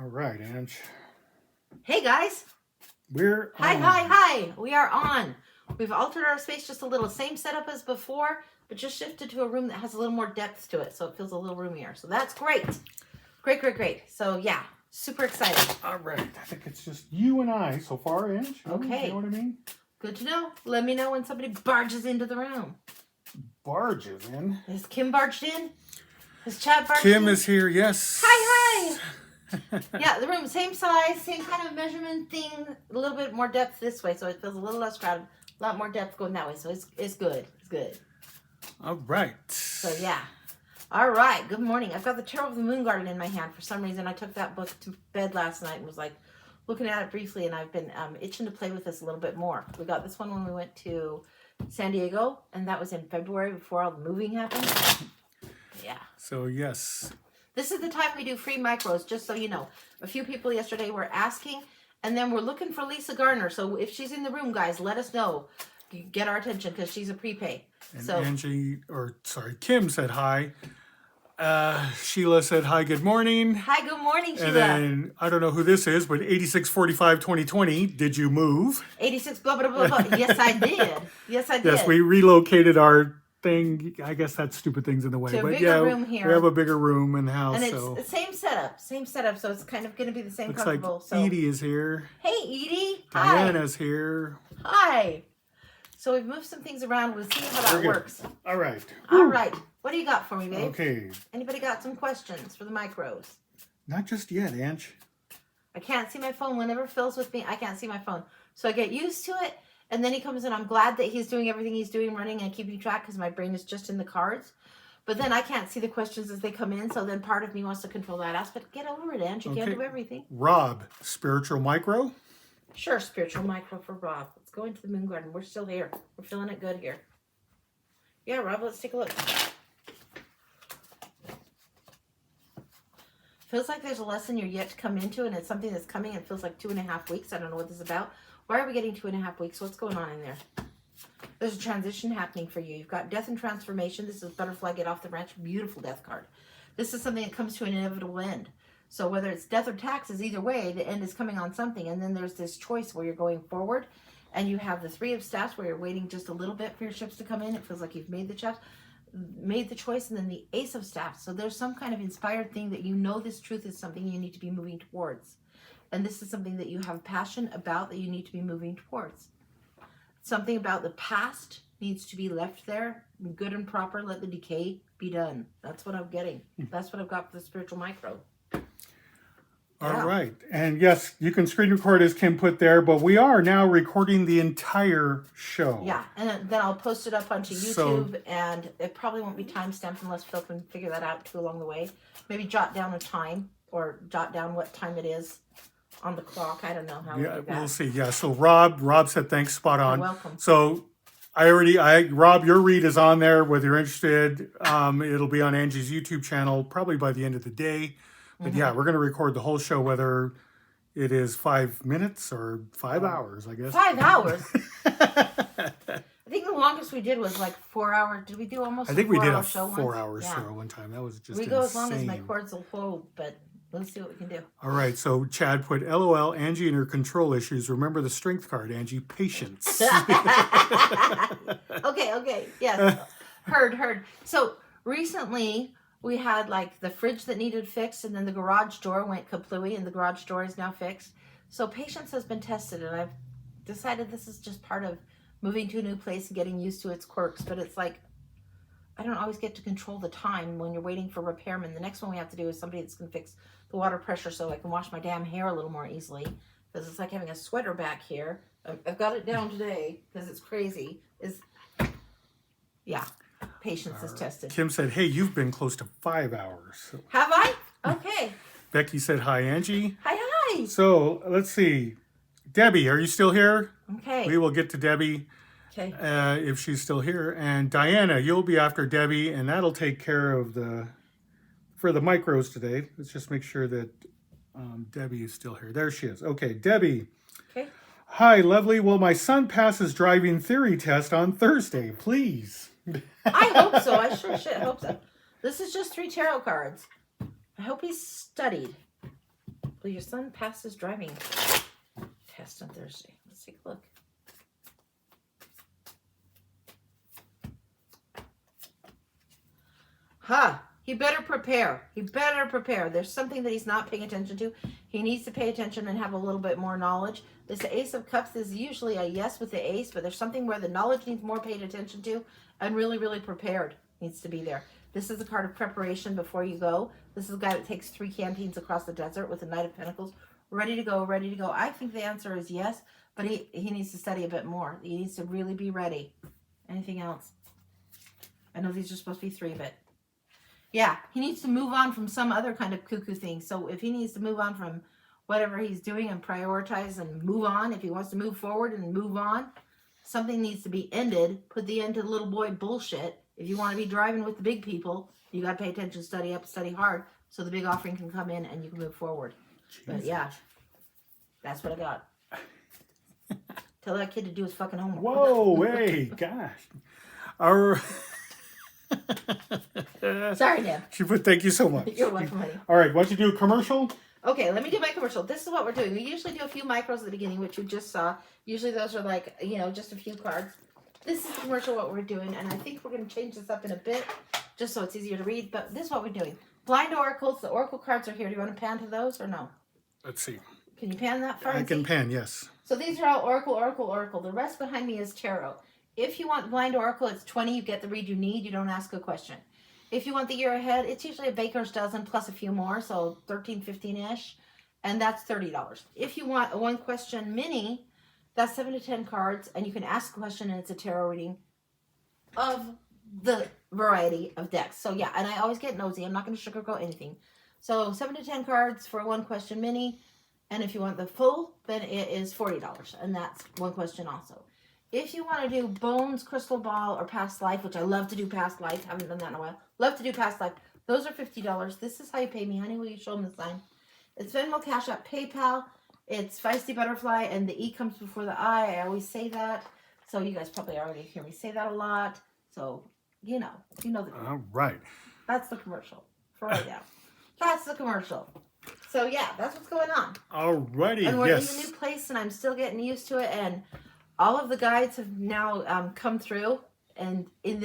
All right, Ange. Hey guys. We're Hi, on. hi. We are on. We've altered our space just a little. Same setup as before, but just shifted to a room that has a little more depth to it, so it feels a little roomier. So that's great. Great. So yeah, super excited. All right. I think it's just you and I so far, Ange. Okay. You know what I mean? Good to know. Let me know when somebody barges into the room. Barges in. Has Kim barged in? Has Chad barged in? Kim is here, yes. Hi. Yeah, the room, same size, same kind of measurement thing, a little bit more depth this way, so it feels a little less crowded, a lot more depth going that way, so it's good. It's good. All right. So yeah. All right, good morning. I've got the Tarot of the Moon Garden in my hand. For some reason, I took that book to bed last night and was like looking at it briefly, and I've been itching to play with this a little bit more. We got this one when we went to San Diego, and that was in February before all the moving happened. Yeah. So, yes. This is the time we do free micros, just so you know. A few people yesterday were asking, and then we're looking for Lisa Garner. So if she's in the room, guys, let us know. Get our attention because she's a prepay. And Kim said hi. Sheila said hi, good morning. Hi, good morning, Sheila. And then, I don't know who this is, but 8645-2020, did you move? 86 blah, blah, blah, blah. Yes, I did. Yes, we relocated our thing. I guess that stupid thing's in the way. To a but bigger yeah, room here. We have a bigger room in the house. And it's so the same setup. So it's kind of going to be the same looks comfortable. like So Edie is here. Hey, Edie. Diana's here. Hi. So we've moved some things around. We'll see how that works. All right. All right. What do you got for me, babe? Okay. Anybody got some questions for the micros? Not just yet, Ange. I can't see my phone. Whenever Phil's with me, I can't see my phone. So I get used to it. And then he comes in. I'm glad that he's doing everything he's doing, running and keeping track because my brain is just in the cards. But then I can't see the questions as they come in. So then part of me wants to control that aspect. Get over it, Ange. You can't do everything. Rob, spiritual micro? Sure, spiritual micro for Rob. Let's go into the Moon Garden. We're still here. We're feeling it good here. Yeah, Rob, let's take a look. Feels like there's a lesson you're yet to come into, and it's something that's coming. It feels like 2.5 weeks. I don't know what this is about. Why are we getting 2.5 weeks? What's going on in there? There's a transition happening for you. You've got death and transformation. This is Butterfly Get Off the Branch. Beautiful death card. This is something that comes to an inevitable end. So whether it's death or taxes, either way, the end is coming on something. And then there's this choice where you're going forward, and you have the Three of Staffs where you're waiting just a little bit for your ships to come in. It feels like you've made the choice, and then the Ace of Staffs. So there's some kind of inspired thing that you know this truth is something you need to be moving towards. And this is something that you have passion about that you need to be moving towards. Something about the past needs to be left there, good and proper, let the decay be done. That's what I'm getting. That's what I've got for the spiritual micro. All right. And yes, you can screen record as Kim put there, but we are now recording the entire show. Yeah, and then I'll post it up onto YouTube, and it probably won't be time-stamped unless Phil can figure that out too along the way. Maybe jot down a time, or jot down what time it is on the clock. I don't know how we'll do that. We'll see. Yeah, so Rob said thanks, spot on. You're welcome. So Rob, your read is on there, whether you're interested. It'll be on Angie's YouTube channel probably by the end of the day. But yeah, we're going to record the whole show, whether it is 5 minutes or 5 hours, I guess. 5 hours? I think the longest we did was like 4 hours. Did we do almost a 4-hour show? I think we did a once? 4-hour show one time. That was just We go as long as my cords will hold, but let's see what we can do. All right, so Chad put, LOL, Angie and her control issues. Remember the strength card, Angie. Patience. Okay. Yes. Heard. So recently we had like the fridge that needed fixed, and then the garage door went kaplooey, and the garage door is now fixed. So patience has been tested, and I've decided this is just part of moving to a new place and getting used to its quirks. But it's like, I don't always get to control the time when you're waiting for repairmen. The next one we have to do is somebody that's going to fix the water pressure so I can wash my damn hair a little more easily. Because it's like having a sweater back here. I've got it down today because it's crazy. Yeah. Patience is tested. Kim said, hey, you've been close to 5 hours. Have I? Okay. Becky said, hi, Angie. Hi. So, let's see. Debbie, are you still here? Okay. We will get to Debbie if she's still here. And Diana, you'll be after Debbie, and that'll take care of for the micros today. Let's just make sure that Debbie is still here. There she is. Okay, Debbie. Okay. Hi, lovely. Will my son pass his driving theory test on Thursday, please? I hope so. I sure hope so. This is just 3 tarot cards. I hope he's studied. Well, your son passed his driving test on Thursday. Let's take a look. He better prepare. He better prepare. There's something that he's not paying attention to. He needs to pay attention and have a little bit more knowledge. This Ace of Cups is usually a yes with the ace, but there's something where the knowledge needs more paid attention to, and really, really prepared needs to be there. This is a card of preparation before you go. This is a guy that takes 3 campaigns across the desert with the Knight of Pentacles. Ready to go, ready to go. I think the answer is yes, but he needs to study a bit more. He needs to really be ready. Anything else? I know these are supposed to be 3, but yeah, he needs to move on from some other kind of cuckoo thing. So if he needs to move on from whatever he's doing and prioritize and move on, if he wants to move forward and move on, something needs to be ended. Put the end to the little boy bullshit. If you want to be driving with the big people, you got to pay attention, study up, study hard, so the big offering can come in and you can move forward. Jesus. But yeah, that's what I got. Tell that kid to do his fucking homework. Whoa, hey, gosh. Our... Sorry, Dan. She put, thank you so much. You're welcome, honey. All right, why don't you do a commercial? Okay, let me do my commercial. This is what we're doing. We usually do a few micros at the beginning, which you just saw. Usually those are like, you know, just a few cards. This is the commercial, what we're doing, and I think we're going to change this up in a bit, just so it's easier to read, but this is what we're doing. Blind oracles, the oracle cards are here. Do you want to pan to those or no? Let's see. Can you pan that far? I can pan, yes. So these are all oracle, oracle, oracle. The rest behind me is tarot. If you want blind oracle, it's 20. You get the read you need. You don't ask a question. If you want the year ahead, it's usually a baker's dozen plus a few more, so 13, 15-ish, and that's $30. If you want a one question mini, that's 7 to 10 cards, and you can ask a question, and it's a tarot reading of the variety of decks. So yeah, and I always get nosy. I'm not going to sugarcoat anything. So 7 to 10 cards for a one question mini, and if you want the full, then it is $40, and that's one question also. If you want to do bones, crystal ball, or past life, which I love to do past life, haven't done that in a while. Love to do past life. Those are $50. This is how you pay me, honey. Will you show them the sign? It's Venmo, Cash App, PayPal. It's Feisty Butterfly, and the E comes before the I. I always say that. So you guys probably already hear me say that a lot. So, you know the All right. That's the commercial for right now. That's the commercial. So yeah, that's what's going on. All righty, and we're yes. in a new place, and I'm still getting used to it, and all of the guides have now come through and in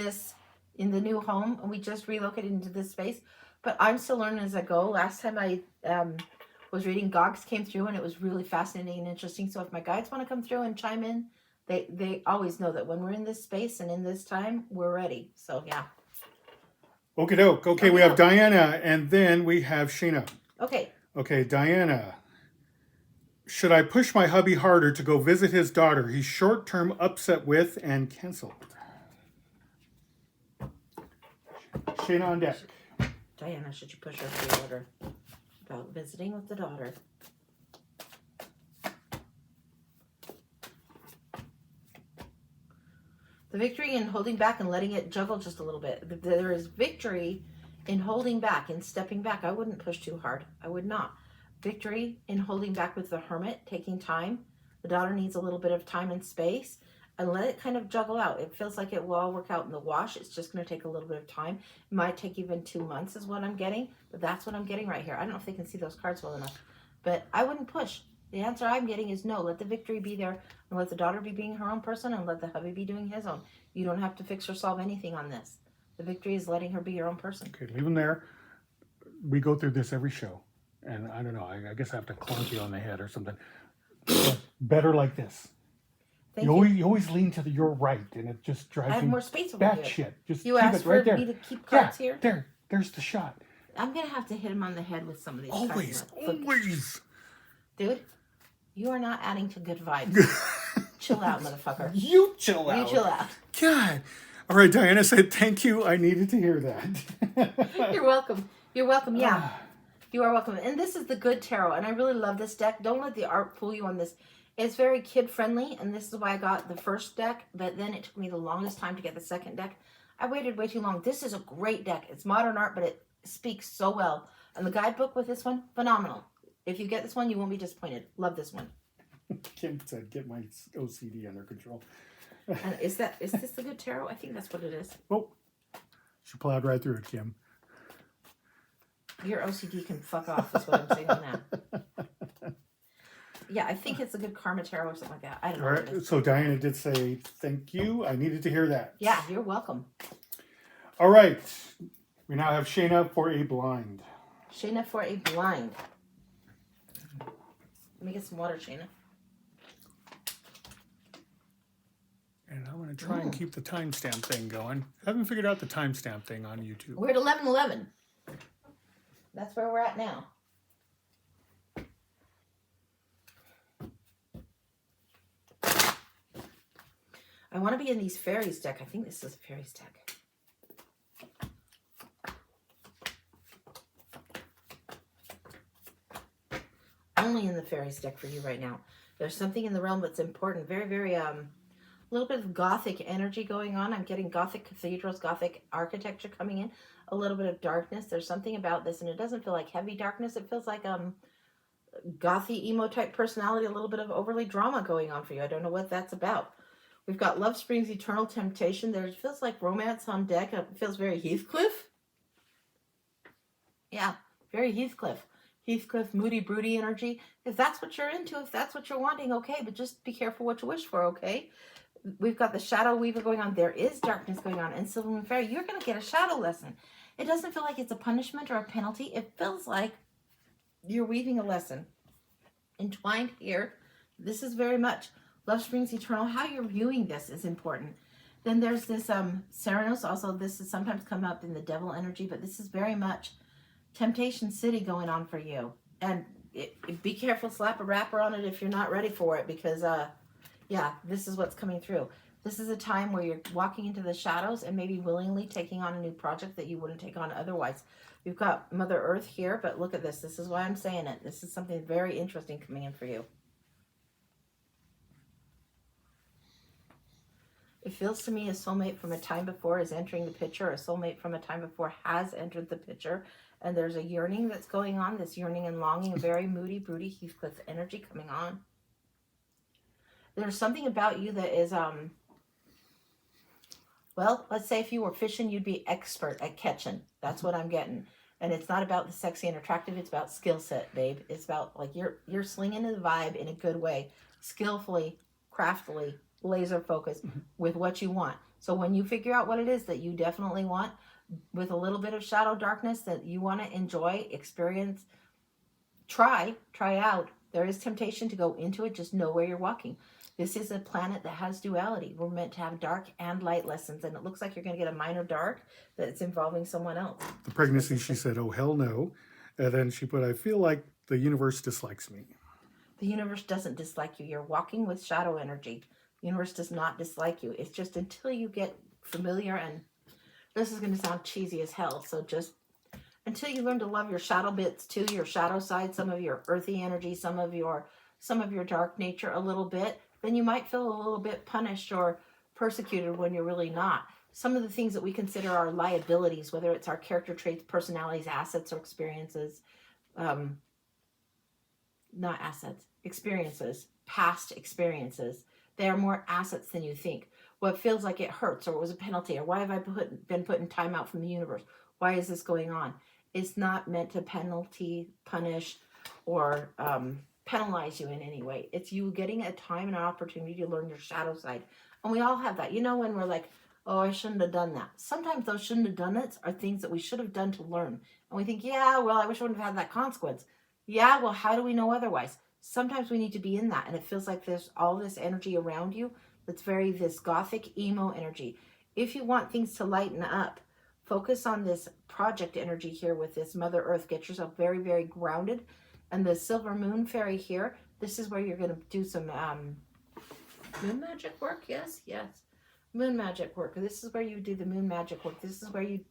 the new home, and we just relocated into this space, but I'm still learning as I go. Last time I was reading, Gogs came through, and it was really fascinating and interesting. So if my guides want to come through and chime in, they always know that when we're in this space and in this time, we're ready. So yeah. Okie doke. Okay, we have Diana, and then we have Sheena. Okay, Diana. Should I push my hubby harder to go visit his daughter he's short-term upset with and canceled? Sheena on deck. Diana, should you push her to order about visiting with the daughter? The victory in holding back and letting it juggle just a little bit. There is victory in holding back and stepping back. I wouldn't push too hard. I would not. Victory in holding back with the Hermit, taking time. The daughter needs a little bit of time and space, and let it kind of juggle out. It feels like it will all work out in the wash. It's just going to take a little bit of time. It might take even 2 months is what I'm getting, but that's what I'm getting right here. I don't know if they can see those cards well enough, but I wouldn't push. The answer I'm getting is no. Let the victory be there, and let the daughter be being her own person, and let the hubby be doing his own. You don't have to fix or solve anything on this. The victory is letting her be your own person. Okay, leave them there. We go through this every show. And I don't know, I guess I have to clunk you on the head or something. But better like this. Thank you. You always lean to your right, and it just drives I have you more space over here. batshit. Just You keep asked it right for there. me to keep cards here? There's the shot. I'm going to have to hit him on the head with some of these Always, cards. always. Dude, you are not adding to good vibes. Chill out, motherfucker. You chill out. You chill out. God. All right, Diana said thank you. I needed to hear that. You're welcome. You're welcome. Yeah. You are welcome. And this is the good tarot, and I really love this deck. Don't let the art fool you on this. It's very kid-friendly, and this is why I got the first deck, but then it took me the longest time to get the second deck. I waited way too long. This is a great deck. It's modern art, but it speaks so well. And the guidebook with this one, phenomenal. If you get this one, you won't be disappointed. Love this one. Kim said, get my OCD under control. And is this the good tarot? I think that's what it is. Oh, she plowed right through it, Kim. Your OCD can fuck off, is what I'm saying now. Yeah, I think it's a good karma tarot or something like that. I don't know All what it right. is. So Diana did say thank you. I needed to hear that. Yeah, you're welcome. All right. We now have Shayna for a blind. Shayna for a blind. Let me get some water, Shayna. And I'm going to try and keep the timestamp thing going. I haven't figured out the timestamp thing on YouTube. We're at 11:11. That's where we're at now. I want to be in these fairies deck. I think this is a fairies deck. Only in the fairies deck for you right now. There's something in the realm that's important. Very, very, a little bit of gothic energy going on. I'm getting gothic cathedrals, gothic architecture coming in. A little bit of darkness. There's something about this, and it doesn't feel like heavy darkness. It feels like gothy, emo type personality, a little bit of overly drama going on for you. I don't know what that's about. We've got Love Springs Eternal Temptation. There feels like romance on deck. It feels very Heathcliff. Yeah, very Heathcliff. Heathcliff, moody, broody energy. If that's what you're into, if that's what you're wanting, okay, but just be careful what you wish for, okay? We've got the Shadow Weaver going on. There is darkness going on. And Silver Moon Fairy, you're going to get a shadow lesson. It doesn't feel like it's a punishment or a penalty. It feels like you're weaving a lesson. Entwined here, this is very much Love Springs Eternal. How you're viewing this is important. Then there's this Serenos. Also, this has sometimes come up in the devil energy, but this is very much Temptation City going on for you. And be careful, slap a wrapper on it if you're not ready for it, because yeah, this is what's coming through. This is a time where you're walking into the shadows and maybe willingly taking on a new project that you wouldn't take on otherwise. We've got Mother Earth here, but look at this. This is why I'm saying it. This is something very interesting coming in for you. It feels to me a soulmate from a time before is entering the picture. A soulmate from a time before has entered the picture. And there's a yearning that's going on. This yearning and longing, a very moody, broody Heathcliff energy coming on. There's something about you that is, well, let's say if you were fishing, you'd be expert at catching. That's what I'm getting. And it's not about the sexy and attractive. It's about skill set, babe. It's about like you're slinging the vibe in a good way, skillfully, craftily, laser focused with what you want. So when you figure out what it is that you definitely want, with a little bit of shadow darkness that you want to enjoy, experience, try out. There is temptation to go into it. Just know where you're walking. This is a planet that has duality. We're meant to have dark and light lessons, and it looks like you're going to get a minor dark that's involving someone else. The pregnancy, she said, oh, hell no. And then she put, I feel like the universe dislikes me. The universe doesn't dislike you. You're walking with shadow energy. The universe does not dislike you. It's just until you get familiar, and this is going to sound cheesy as hell, so just until you learn to love your shadow bits too, your shadow side, some of your earthy energy, some of your dark nature a little bit, then you might feel a little bit punished or persecuted when you're really not. Some of the things that we consider our liabilities, whether it's our character traits, personalities, assets, or experiences, not assets, experiences, past experiences, they are more assets than you think. What feels like it hurts, or it was a penalty, or why have I been put in time out from the universe? Why is this going on? It's not meant to penalty, punish, or penalize you in any way. It's you getting a time and an opportunity to learn your shadow side. And we all have that. You know, when we're like, oh, I shouldn't have done that. Sometimes those shouldn't have done it are things that we should have done to learn. And we think, yeah, well, I wish I wouldn't have had that consequence. Yeah, well, how do we know otherwise? Sometimes we need to be in that. And it feels like there's all this energy around you that's very this gothic emo energy. If you want things to lighten up, focus on this project energy here with this Mother Earth. Get yourself very, very grounded. And the Silver Moon Fairy here, this is where you're going to do some moon magic work. Yes. Moon magic work. This is where you do the moon magic work. This is where you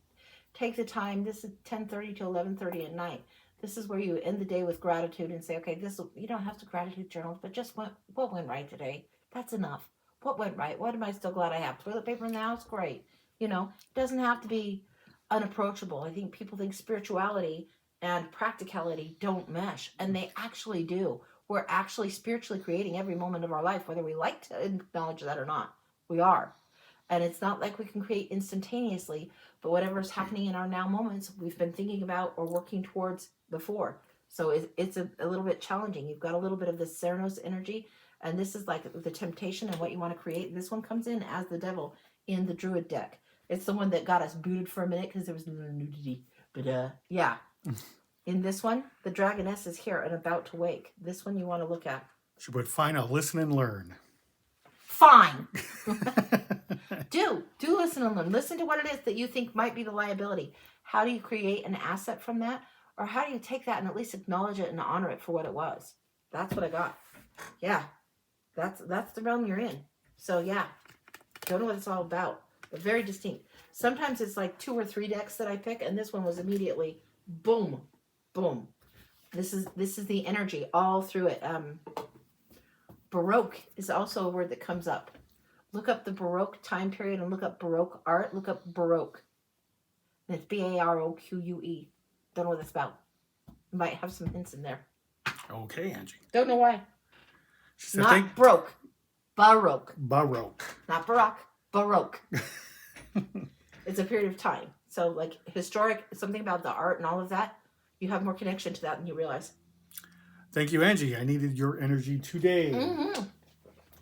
take the time. This is 10:30 to 11:30 at night. This is where you end the day with gratitude and say, okay, you don't have to gratitude journal, but just what went right today? That's enough. What went right? What am I still glad I have? Toilet paper in the house? Great. You know, it doesn't have to be unapproachable. I think people think spirituality and practicality don't mesh, and they actually do. We're actually spiritually creating every moment of our life, whether we like to acknowledge that or not. We are. And it's not like we can create instantaneously, but whatever is happening in our now moments, we've been thinking about or working towards before. So it's a little bit challenging. You've got a little bit of this Ceranos energy, and this is like the temptation and what you want to create. This one comes in as the devil in the Druid deck. It's the one that got us booted for a minute because there was no nudity. But yeah. In this one, the Dragoness is here and about to wake. This one you want to look at. She would find out, listen and learn. Fine. Do listen and learn. Listen to what it is that you think might be the liability. How do you create an asset from that? Or how do you take that and at least acknowledge it and honor it for what it was? That's what I got. Yeah. That's the realm you're in. So yeah. Don't know what it's all about. But very distinct. Sometimes it's like 2 or 3 decks that I pick, and this one was immediately boom. Boom. This is the energy all through it. Baroque is also a word that comes up. Look up the Baroque time period and look up Baroque art. Look up Baroque. And it's Baroque. Don't know what that's about. Might have some hints in there. Okay, Angie. Don't know why. She said, Not Baroque. Baroque. Baroque. Not Baroque. Baroque. It's a period of time. So like historic, something about the art and all of that, you have more connection to that than you realize. Thank you, Angie. I needed your energy today. Mm-hmm.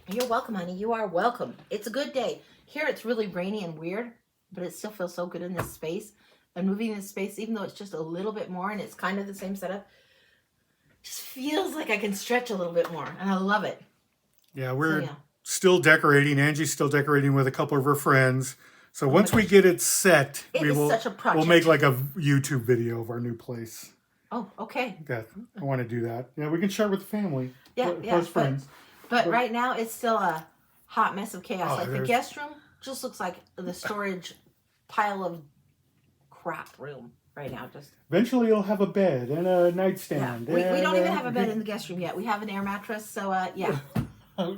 You're welcome, honey. You are welcome. It's a good day. Here it's really rainy and weird, but it still feels so good in this space. And moving this space, even though it's just a little bit more and it's kind of the same setup, just feels like I can stretch a little bit more. And I love it. Yeah, we're still decorating. Angie's still decorating with a couple of her friends. So once we get it set, we'll make like a YouTube video of our new place. Oh, okay. Yeah, I want to do that. Yeah, we can share with the family. Yeah, close friends. But right now it's still a hot mess of chaos. Oh, Like the guest room just looks like the storage pile of crap room right now. Just eventually you'll have a bed and a nightstand. Yeah. We don't even have a bed in the guest room yet. We have an air mattress, so yeah.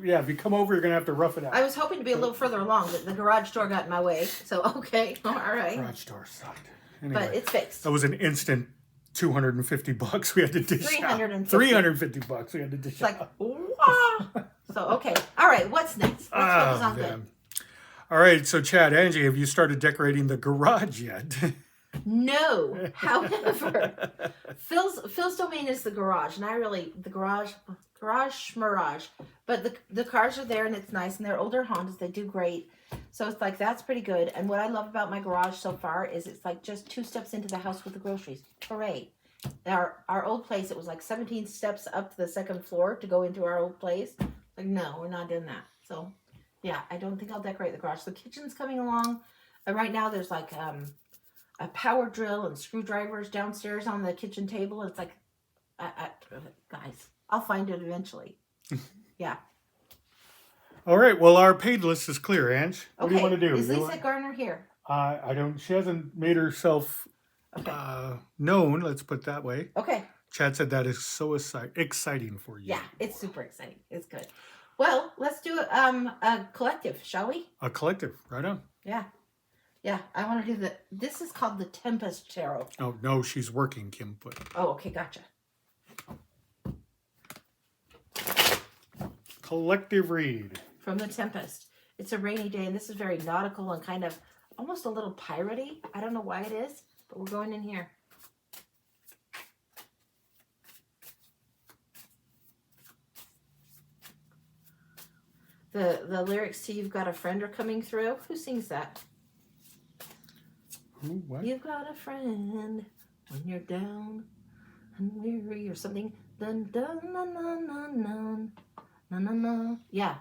Yeah, if you come over, you're going to have to rough it out. I was hoping to be a little further along, but the garage door got in my way. So, okay. All right. Garage door sucked. Anyway, but it's fixed. That was an instant $250 we had to dish out. $350 we had to dish out. Like, wow. So, okay. All right. What's next? Let's focus on good. All right. So, Chad, Angie, have you started decorating the garage yet? No. However, Phil's domain is the garage, and the garage schmarage. But the cars are there and it's nice, and they're older Hondas. They do great. So it's like, that's pretty good. And what I love about my garage so far is it's like just 2 steps into the house with the groceries. Hooray. Our old place, it was like 17 steps up to the 2nd floor to go into our old place. Like, no, we're not doing that. So yeah, I don't think I'll decorate the garage. The kitchen's coming along. And right now there's like a power drill and screwdrivers downstairs on the kitchen table. It's like, guys, I'll find it eventually. Yeah. All right. Well, our paid list is clear, Ange. What do you want to do? Is Lisa Garner here? I don't. She hasn't made herself known. Let's put it that way. Okay. Chad said that is so exciting for you. Yeah, it's super exciting. It's good. Well, let's do a collective, shall we? A collective. Right on. Yeah. Yeah, I want to do this is called the Tempest Tarot. Oh, no, she's working, Kim put. Oh, okay, gotcha. Collective read. From the Tempest. It's a rainy day, and this is very nautical and kind of almost a little piratey. I don't know why it is, but we're going in here. The lyrics to You've Got a Friend are coming through. Who sings that? Who? What? You've got a friend when you're down and weary or something. Dun dun na na na na na na na. Yeah.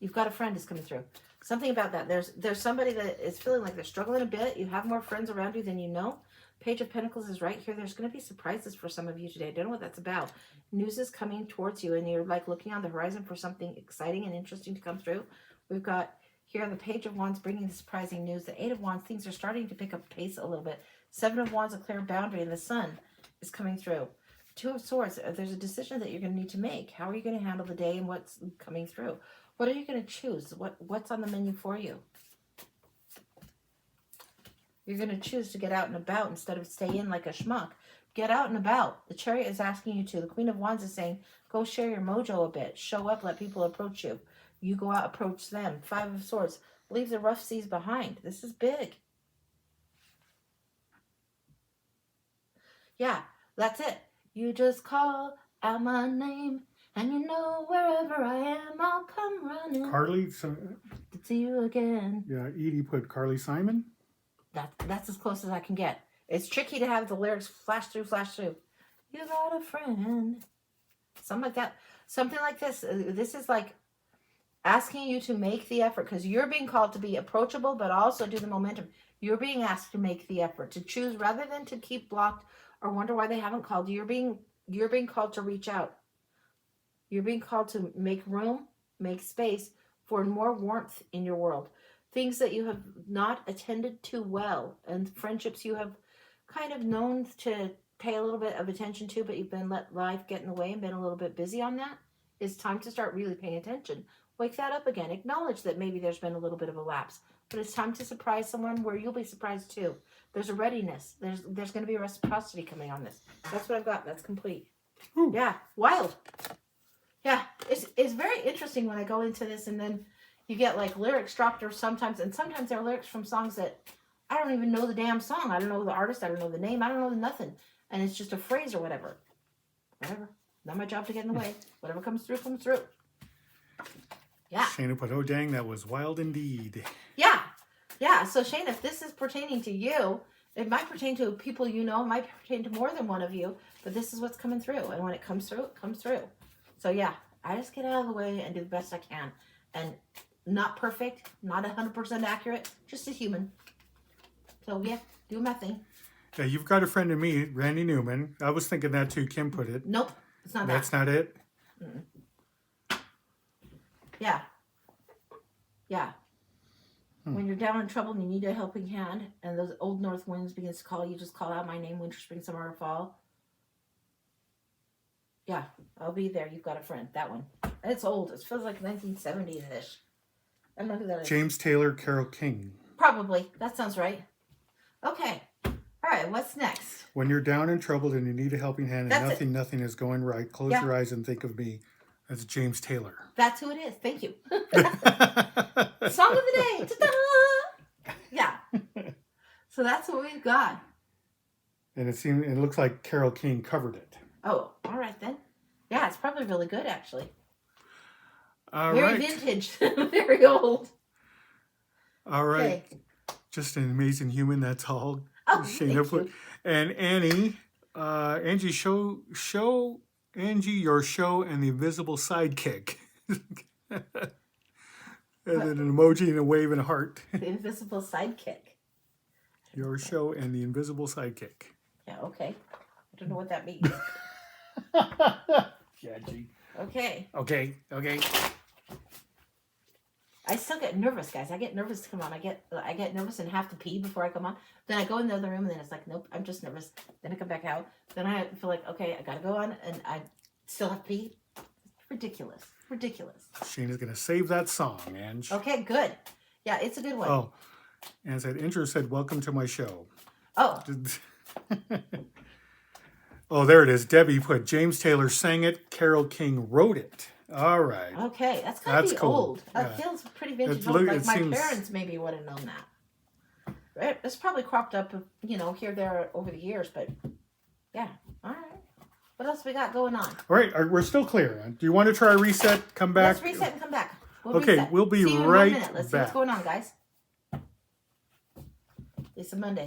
You've got a friend is coming through. Something about that. There's somebody that is feeling like they're struggling a bit. You have more friends around you than you know. Page of Pentacles is right here. There's going to be surprises for some of you today. I don't know what that's about. News is coming towards you, and you're like looking on the horizon for something exciting and interesting to come through. We've got here on the Page of Wands bringing the surprising news. The 8 of Wands, things are starting to pick up pace a little bit. 7 of Wands, a clear boundary, and the Sun is coming through. 2 of Swords, there's a decision that you're going to need to make. How are you going to handle the day and what's coming through? What are you going to choose? What's on the menu for you? You're going to choose to get out and about instead of stay in like a schmuck. Get out and about. The Chariot is asking you to. The Queen of Wands is saying, go share your mojo a bit. Show up, let people approach you. You go out, approach them. 5 of Swords, leave the rough seas behind. This is big. Yeah, that's it. You just call out my name, and you know wherever I am, I'll come running Carly, to see you again. yeah, Edie put Carly Simon. That's as close as I can get. It's tricky to have the lyrics flash through. You got a friend. Something like that. Something like this. This is like asking you to make the effort, because you're being called to be approachable, but also do the momentum. You're being asked to make the effort, to choose rather than to keep blocked or wonder why they haven't called you. You're being called to reach out. You're being called to make room, make space for more warmth in your world. Things that you have not attended to well, and friendships you have kind of known to pay a little bit of attention to, but you've been let life get in the way and been a little bit busy on that. It's time to start really paying attention. Wake that up again. Acknowledge that maybe there's been a little bit of a lapse, but it's time to surprise someone where you'll be surprised too. There's a readiness. There's going to be a reciprocity coming on this. That's what I've got. That's complete. Ooh. Yeah, wild. Yeah, it's very interesting when I go into this, and then you get like lyrics dropped, or sometimes there are lyrics from songs that I don't even know the damn song. I don't know the artist. I don't know the name. I don't know nothing. And it's just a phrase or whatever. Whatever. Not my job to get in the way. Whatever comes through, comes through. Yeah. Shayna put, oh dang, that was wild indeed. Yeah. Yeah. So Shane, if this is pertaining to you, it might pertain to people you know, it might pertain to more than one of you, but this is what's coming through. And when it comes through, it comes through. So yeah, I just get out of the way and do the best I can. And not perfect, not 100% accurate, just a human. So yeah, do my thing. Yeah, you've got a friend in me, Randy Newman. I was thinking that too. Kim put it. Nope, it's not That's that. not it? Yeah. Yeah. When you're down in trouble and you need a helping hand, and those old north winds begins to call, you just call out my name, winter, spring, summer, or fall. Yeah, I'll be there. You've got a friend. That one. It's old. It feels like 1970s-ish. I don't know who that is. James Taylor, Carole King. Probably. That sounds right. Okay. All right, what's next? When you're down and troubled and you need a helping hand and That's nothing is going right, close Yeah. your eyes and think of me. That's James Taylor. That's who it is. Thank you. Song of the day. Ta-da! Yeah. So that's what we've got. And it looks like Carole King covered it. Oh, all right then. Yeah, it's probably really good actually. All Very right. vintage. Very old. All right. Okay. Just an amazing human, that's all. Oh, Shayna thank put. you. And Annie, Angie, show Angie your show and the invisible sidekick. And then an emoji and a wave and a heart. The invisible sidekick. Your show and the invisible sidekick. Yeah, okay. I don't know what that means. Yeah, gee. Okay. Okay. I still get nervous, guys. I get nervous to come on. I get nervous and have to pee before I come on. Then I go in the other room and then it's like, nope, I'm just nervous. Then I come back out. Then I feel like, okay, I gotta go on, and I still have to pee. Ridiculous. Shayna's going to save that song, Ange. Okay, good. Yeah, it's a good one. Oh, and said, intro said, welcome to my show. Oh, Oh, there it is. Debbie put, James Taylor sang it, Carole King wrote it. All right. okay. That's gotta That's be cool. old. That Yeah. feels pretty vintage It's old. look- Like it my seems- parents maybe would have known that. Right? It's probably cropped up, here, there, over the years, but yeah. All right. What else we got going on? All right, we're still clear. Do you want to try reset, come back? Let's reset and come back. We'll Okay, reset. we'll be See you in 1 right minute. Let's see back. what's going on, guys. It's a Monday.